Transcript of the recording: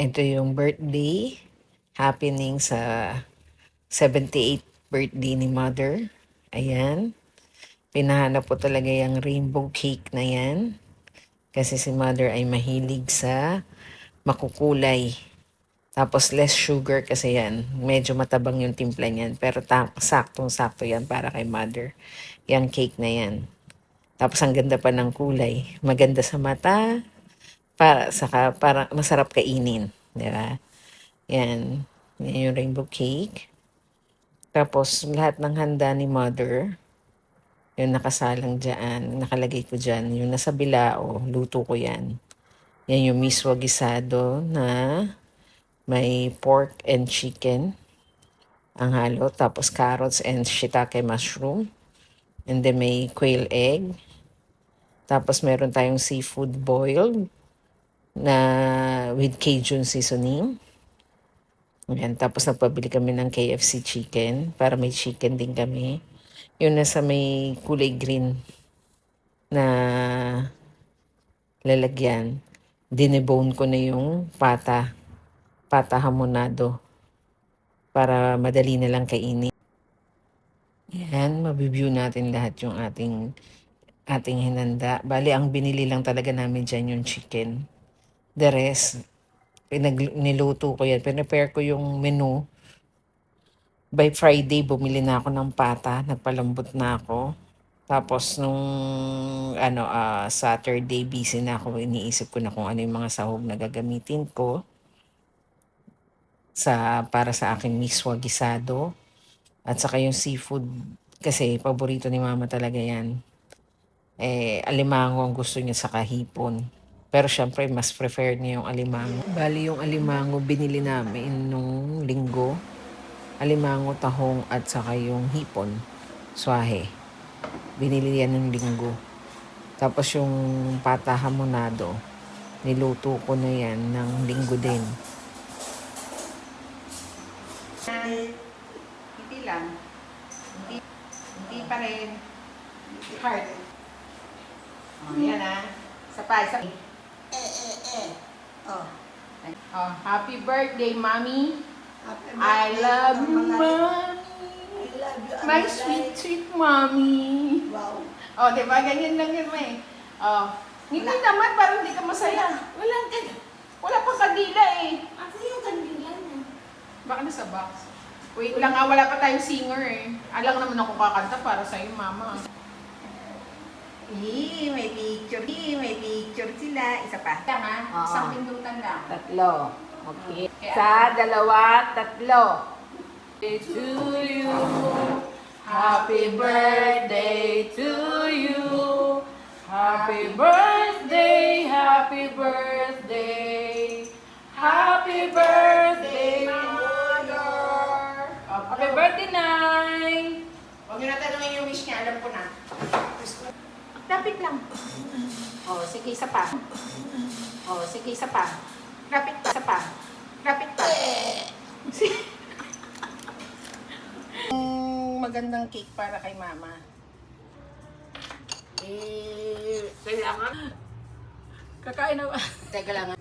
Ito yung birthday happening sa 78th birthday ni Mother. Ayan. Pinahanap po talaga yung rainbow cake na yan. Kasi si Mother ay mahilig sa makukulay. Tapos less sugar kasi yan. Medyo matabang yung timpla niyan. Pero saktong-sakto yan para kay Mother. Yung cake na yan. Tapos ang ganda pa ng kulay. Maganda sa mata. Para masarap kainin. Di ba? Yan. Yan yung rainbow cake. Tapos, lahat ng handa ni Mother, yung nakasalang dyan, nakalagay ko dyan, yung nasa bilao, luto ko yan. Yan yung miswa gisado na may pork and chicken ang halo. Tapos, carrots and shiitake mushroom. And then, may quail egg. Tapos, meron tayong seafood boiled na with Cajun seasoning. Ayan, tapos nagpabili kami ng KFC chicken para may chicken din kami. Yung nasa may kulay green na lalagyan. Dinebone ko na yung pata hamonado para madali na lang kainin. Yan, mabibview natin lahat yung ating hinanda. Bali, ang binili lang talaga namin dyan yung chicken. The rest, niluto ko yan. Prepare ko yung menu. By Friday, bumili na ako ng pata. Nagpalambot na ako. Tapos nung Saturday, busy na ako. Iniisip ko na kung ano yung mga sahog na gagamitin ko para sa aking miswa gisado. At saka yung seafood, kasi paborito ni mama talaga yan. Alimango ang gusto niya sa kahipon. Pero syempre, mas prefer niya yung alimango. Bali yung alimango binili namin nung linggo. Alimango, tahong at saka yung hipon, swahe. Binili yan ng linggo. Tapos yung pata hamonado, niluto ko na yan ng linggo din. Hindi lang. Hindi pa rin. Hard. Yan Isa pa. Oh, happy birthday, Mommy. I love you, Mommy. My sweet, sweet Mommy. Wow. Oh, diba? Ganyan lang yun, may. Oh. Hindi naman, parang hindi ka masaya. Wala pang kandila eh. Asa yung kandila na? Baka nasa box. Wait lang wala pa tayong singer eh. Alam naman ako kakanta para sa'yo, Mama. May picture sila. Isa pa. Tama, isang pindutan lang. Tatlo. Okay. Sa dalawa, tatlo. To you, happy birthday to you. Happy birthday, happy birthday. Happy birthday, Mother. Happy birthday, Nay. Huwag nyo na tanongin yung wish niya, alam ko na. Lapit lang. Oh, sige, isa pa. Oh, sige, isa pa. Lapit pa, isa pa. Lapit pa. Magandang cake para kay Mama. Kailangan. Kakain na ba? Teka lang.